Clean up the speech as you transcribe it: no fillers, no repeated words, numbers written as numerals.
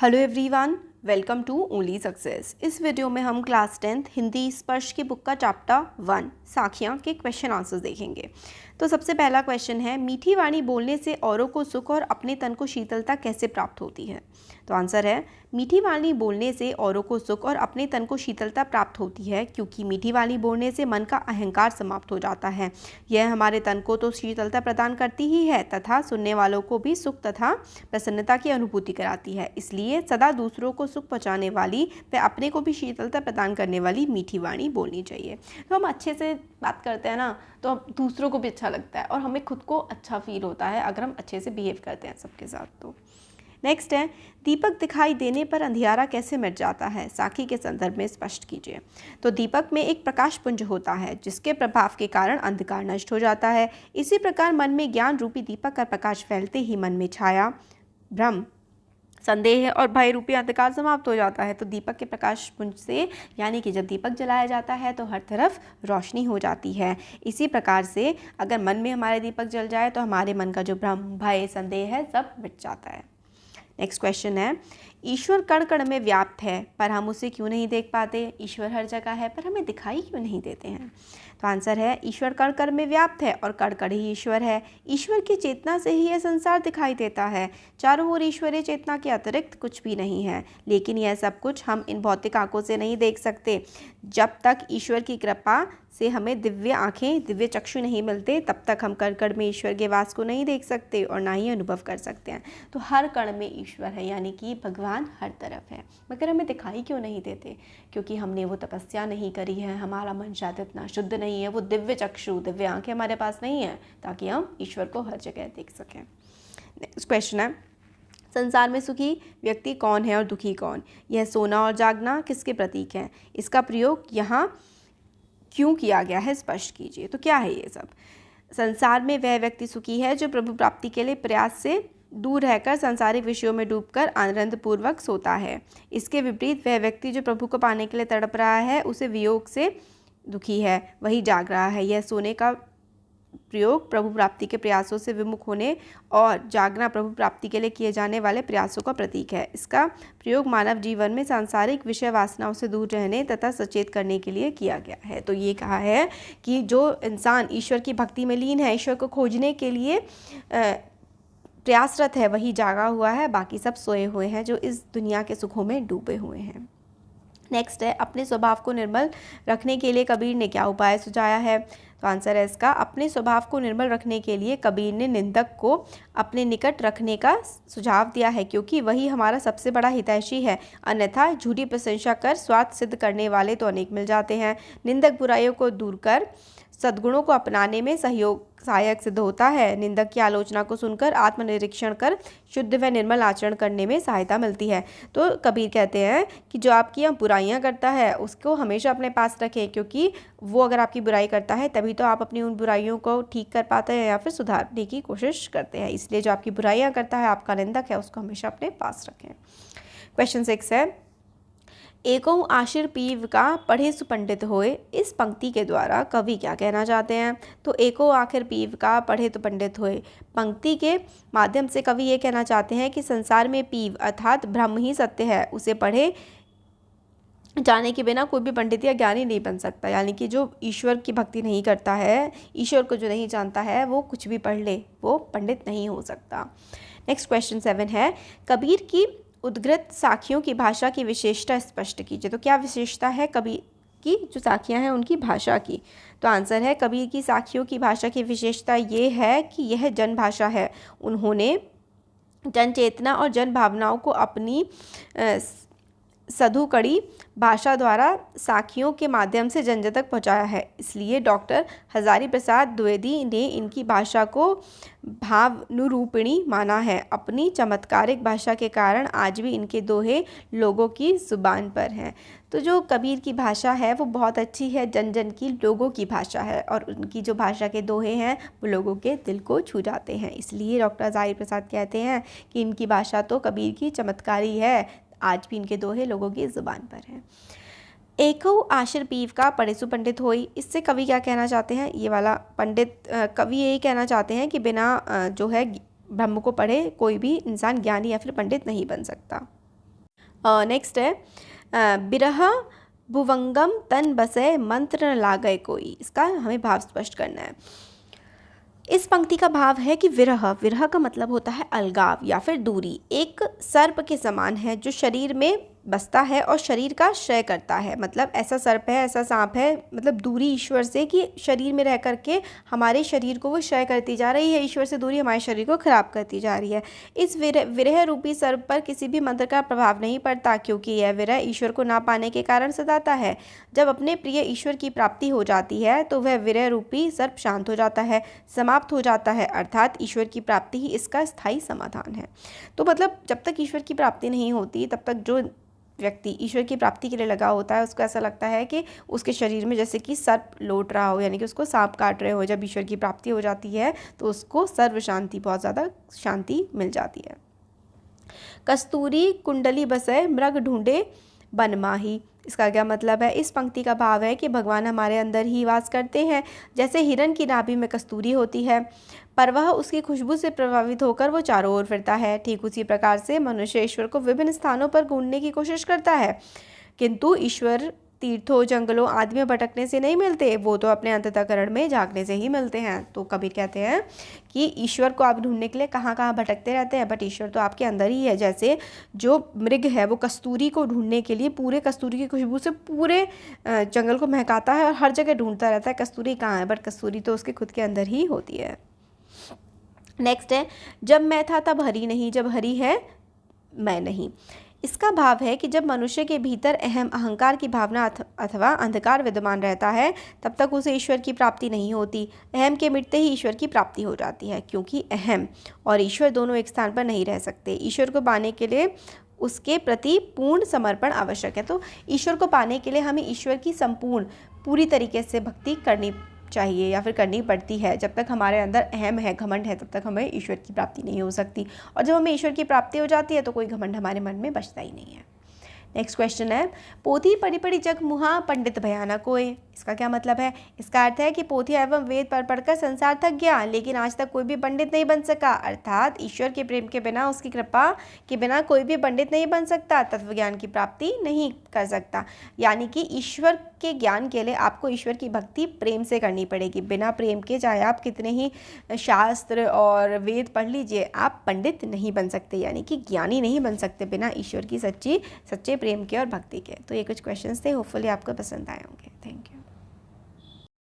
Hello everyone, welcome to only success. इस video में हम क्लास 10th हिंदी स्पर्श की बुक का चैप्टर 1 साखियाँ के क्वेश्चन आंसर्स देखेंगे। तो सबसे पहला क्वेश्चन है, मीठी वाणी बोलने से औरों को सुख और अपने तन को शीतलता कैसे प्राप्त होती है। तो आंसर है, मीठी वाणी बोलने से औरों को सुख और अपने तन को शीतलता प्राप्त होती है क्योंकि मीठी वाणी बोलने से मन का अहंकार समाप्त हो जाता है। यह हमारे तन को तो शीतलता प्रदान करती ही है तथा सुनने वालों को भी सुख तथा प्रसन्नता की अनुभूति कराती है। इसलिए सदा दूसरों को सुख पहुँचाने वाली व अपने को भी शीतलता प्रदान करने वाली मीठी वाणी बोलनी चाहिए। तो हम अच्छे से बात करते हैं ना, तो दूसरों को भी अच्छा लगता है और हमें खुद को अच्छा फील होता है अगर हम अच्छे से बिहेव करते हैं सबके साथ। तो नेक्स्ट है, दीपक दिखाई देने पर अंधियारा कैसे मिट जाता है, साखी के संदर्भ में स्पष्ट कीजिए। तो दीपक में एक प्रकाश पुंज होता है जिसके प्रभाव के कारण अंधकार नष्ट हो जाता है। इसी प्रकार मन में ज्ञान रूपी दीपक का प्रकाश फैलते ही मन में छाया, भ्रम, संदेह और भय रूपी अंधकार समाप्त हो जाता है। तो दीपक के प्रकाश पुंज से, यानी कि जब दीपक जलाया जाता है तो हर तरफ रोशनी हो जाती है। इसी प्रकार से अगर मन में हमारे दीपक जल जाए तो हमारे मन का जो भ्रम, भय, संदेह है सब मिट जाता है। नेक्स्ट क्वेश्चन है, ईश्वर कण कण में व्याप्त है पर हम उसे क्यों नहीं देख पाते। ईश्वर हर जगह है पर हमें दिखाई क्यों नहीं देते हैं। तो आंसर है, ईश्वर कण कण में व्याप्त है और कण कण ही ईश्वर है। ईश्वर की चेतना से ही यह संसार दिखाई देता है। चारों ओर ईश्वरीय चेतना के अतिरिक्त कुछ भी नहीं है, लेकिन यह सब कुछ हम इन भौतिक आंखों से नहीं देख सकते। जब तक ईश्वर की कृपा से हमें दिव्य आँखें, दिव्य चक्षु नहीं मिलते, तब तक हम कण कण में ईश्वर के वास को नहीं देख सकते और ना ही अनुभव कर सकते हैं। तो हर कण में ईश्वर है, यानी कि भगवान हर तरफ है, मगर हमें दिखाई क्यों नहीं देते? क्योंकि हमने वो तपस्या नहीं करी है, हमारा मन शायद इतना शुद्ध नहीं है, वो दिव्य चक्षु, दिव्य आँखें हमारे पास नहीं है ताकि हम ईश्वर को हर जगह देख सकें। नेक्स्ट क्वेश्चन है, संसार में सुखी व्यक्ति कौन है और दुखी कौन। यह सोना और जागना किसके प्रतीक हैं? इसका प्रयोग यहाँ क्यों किया गया है, स्पष्ट कीजिए। तो क्या है ये सब? संसार में वह व्यक्ति सुखी है जो प्रभु प्राप्ति के लिए प्रयास से दूर रहकर सांसारिक विषयों में डूबकर आनंदपूर्वक सोता है। इसके विपरीत वह व्यक्ति जो प्रभु को पाने के लिए तड़प रहा है, उसे वियोग से दुखी है, वही जाग रहा है। यह सोने का प्रयोग प्रभु प्राप्ति के प्रयासों से विमुख होने और जागना प्रभु प्राप्ति के लिए किए जाने वाले प्रयासों का प्रतीक है। इसका प्रयोग मानव जीवन में सांसारिक विषय वासनाओं से दूर रहने तथा सचेत करने के लिए किया गया है। तो ये कहा है कि जो इंसान ईश्वर की भक्ति में लीन है, ईश्वर को खोजने के लिए प्रयासरत है, वही जागा हुआ है, बाकी सब सोए हुए हैं जो इस दुनिया के सुखों में डूबे हुए हैं। नेक्स्ट है, अपने स्वभाव को निर्मल रखने के लिए कबीर ने क्या उपाय सुझाया है। तो आंसर है इसका, अपने स्वभाव को निर्मल रखने के लिए कबीर ने निंदक को अपने निकट रखने का सुझाव दिया है, क्योंकि वही हमारा सबसे बड़ा हितैषी है। अन्यथा झूठी प्रशंसा कर स्वार्थ सिद्ध करने वाले तो अनेक मिल जाते हैं। निंदक बुराइयों को दूर कर सद्गुणों को अपनाने में सहायक सिद्ध होता है। निंदक की आलोचना को सुनकर आत्मनिरीक्षण कर शुद्ध व निर्मल आचरण करने में सहायता मिलती है। तो कबीर कहते हैं कि जो आपकी यहाँ बुराइयाँ करता है उसको हमेशा अपने पास रखें, क्योंकि वो अगर आपकी बुराई करता है तभी तो आप अपनी उन बुराइयों को ठीक कर पाते हैं या फिर सुधारने की कोशिश करते हैं। इसलिए जो आपकी बुराइयाँ करता है, आपका निंदक है, उसको हमेशा अपने पास रखें। क्वेश्चन 6 है, एको आशिर पीव का पढ़े सुपंडित होए। इस पंक्ति के द्वारा कवि क्या कहना चाहते हैं? तो एको आखिर पीव का पढ़े तो पंडित होए, पंक्ति के माध्यम से कवि ये कहना चाहते हैं कि संसार में पीव अर्थात ब्रह्म ही सत्य है, उसे पढ़े जाने के बिना कोई भी पंडित या ज्ञानी नहीं बन सकता। यानी कि जो ईश्वर की भक्ति नहीं करता है, ईश्वर को जो नहीं जानता है, वो कुछ भी पढ़ ले, वो पंडित नहीं हो सकता। नेक्स्ट क्वेश्चन 7 है, कबीर की उद्गृत साखियों की भाषा की विशेषता स्पष्ट कीजिए। तो क्या विशेषता है कबीर की जो साखियाँ हैं उनकी भाषा की? तो आंसर है, कबीर की साखियों की भाषा की विशेषता ये है कि यह जन भाषा है। उन्होंने जन चेतना और जन भावनाओं को अपनी सधुकड़ी भाषा द्वारा साखियों के माध्यम से जन जन तक पहुँचाया है। इसलिए डॉक्टर हजारी प्रसाद द्विवेदी ने इनकी भाषा को भावनुरूपिणी माना है। अपनी चमत्कारिक भाषा के कारण आज भी इनके दोहे लोगों की जुबान पर हैं। तो जो कबीर की भाषा है वो बहुत अच्छी है, जन जन की, लोगों की भाषा है, और उनकी जो भाषा के दोहे हैं वो लोगों के दिल को छू जाते हैं। इसलिए डॉक्टर हजारी प्रसाद कहते हैं कि इनकी भाषा तो कबीर की चमत्कारी है, आज भी इनके दोहे लोगों की जुबान पर हैं। एको आशिर पीव का पढ़े सु पंडित होई, इससे कवि क्या कहना चाहते हैं? ये वाला पंडित कवि यही कहना चाहते हैं कि बिना जो है ब्रह्म को पढ़े कोई भी इंसान ज्ञानी या फिर पंडित नहीं बन सकता। नेक्स्ट है बिरह भुवंगम तन बसे मंत्र न लागय कोई। इसका हमें भाव स्पष्ट करना है। इस पंक्ति का भाव है कि विरह, विरह का मतलब होता है अलगाव या फिर दूरी, एक सर्प के समान है जो शरीर में बसता है और शरीर का क्षय करता है। मतलब ऐसा सर्प है, ऐसा सांप है, मतलब दूरी ईश्वर से कि शरीर में रह करके हमारे शरीर को वो क्षय करती जा रही है, ईश्वर से दूरी हमारे शरीर को खराब करती जा रही है। इस विरह रूपी सर्प पर किसी भी मंत्र का प्रभाव नहीं पड़ता, क्योंकि यह विरह ईश्वर को ना पाने के कारण सताता है। जब अपने प्रिय ईश्वर की प्राप्ति हो जाती है तो वह विरह रूपी सर्प शांत हो जाता है, समाप्त हो जाता है, अर्थात ईश्वर की प्राप्ति ही इसका स्थायी समाधान है। तो मतलब जब तक ईश्वर की प्राप्ति नहीं होती तब तक जो व्यक्ति ईश्वर की प्राप्ति के लिए लगा होता है उसको ऐसा लगता है कि उसके शरीर में जैसे कि सर्प लौट रहा हो, यानी कि उसको सांप काट रहे हो। जब ईश्वर की प्राप्ति हो जाती है तो उसको सर्व शांति, बहुत ज़्यादा शांति मिल जाती है। कस्तूरी कुंडली बसय मृग ढूंढे बनमाही। इसका क्या मतलब है? इस पंक्ति का भाव है कि भगवान हमारे अंदर ही वास करते हैं। जैसे हिरण की नाभि में कस्तूरी होती है पर वह उसकी खुशबू से प्रभावित होकर वो चारों ओर फिरता है, ठीक उसी प्रकार से मनुष्य ईश्वर को विभिन्न स्थानों पर ढूंढने की कोशिश करता है, किंतु ईश्वर तीर्थों, जंगलों आदि में भटकने से नहीं मिलते, वो तो अपने अंतःकरण में झांकने से ही मिलते हैं। तो कबीर कहते हैं कि ईश्वर को आप ढूंढने के लिए कहाँ कहाँ भटकते रहते हैं, बट ईश्वर तो आपके अंदर ही है। जैसे जो मृग है वो कस्तूरी को ढूंढने के लिए पूरे कस्तूरी की खुशबू से पूरे जंगल को महकाता है और हर जगह ढूंढता रहता है कस्तूरी कहाँ है, बट कस्तूरी तो उसके खुद के अंदर ही होती है। नेक्स्ट है जब मैं था तब हरि नहीं, जब हरि है मैं नहीं। इसका भाव है कि जब मनुष्य के भीतर अहम, अहंकार की भावना अथवा अंधकार विद्यमान रहता है तब तक उसे ईश्वर की प्राप्ति नहीं होती। अहम के मिटते ही ईश्वर की प्राप्ति हो जाती है, क्योंकि अहम और ईश्वर दोनों एक स्थान पर नहीं रह सकते। ईश्वर को पाने के लिए उसके प्रति पूर्ण समर्पण आवश्यक है। तो ईश्वर को पाने के लिए हमें ईश्वर की संपूर्ण पूरी तरीके से भक्ति करनी चाहिए या फिर करनी पड़ती है। जब तक हमारे अंदर अहम है, घमंड है, तब तक हमें ईश्वर की प्राप्ति नहीं हो सकती, और जब हमें ईश्वर की प्राप्ति हो जाती है तो कोई घमंड हमारे मन में बचता ही नहीं है। नेक्स्ट क्वेश्चन है पोथी पढ़ी पढ़ी जग मुहा पंडित भयाना कोय। इसका क्या मतलब है? इसका अर्थ है कि पोथी एवं वेद पढ़ पढ़कर संसार थक गया, लेकिन आज तक कोई भी पंडित नहीं बन सका। अर्थात ईश्वर के प्रेम के बिना, उसकी कृपा के बिना कोई भी पंडित नहीं बन सकता, तत्व ज्ञान की प्राप्ति नहीं कर सकता। यानी कि ईश्वर के ज्ञान के लिए आपको ईश्वर की भक्ति प्रेम से करनी पड़ेगी। बिना प्रेम के चाहे आप कितने ही शास्त्र और वेद पढ़ लीजिए, आप पंडित नहीं बन सकते, यानी कि ज्ञानी नहीं बन सकते बिना ईश्वर की सच्चे प्रेम के और भक्ति के। तो ये कुछ क्वेश्चंस थे, होपफुली आपको पसंद आए होंगे। Thank you.